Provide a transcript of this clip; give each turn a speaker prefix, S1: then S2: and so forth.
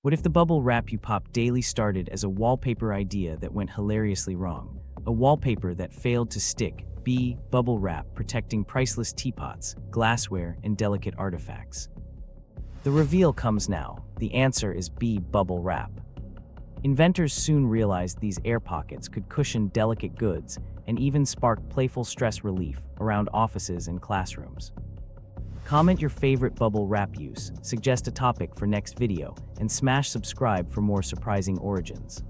S1: What if the bubble wrap you pop daily started as a wallpaper idea that went hilariously wrong? A wallpaper that failed to stick. B. Bubble wrap protecting priceless teapots, glassware, and delicate artifacts. The reveal comes now. The answer is B. Bubble wrap. Inventors soon realized these air pockets could cushion delicate goods and even spark playful stress relief around offices and classrooms. Comment your favorite bubble wrap use, suggest a topic for next video, and smash subscribe for more surprising origins.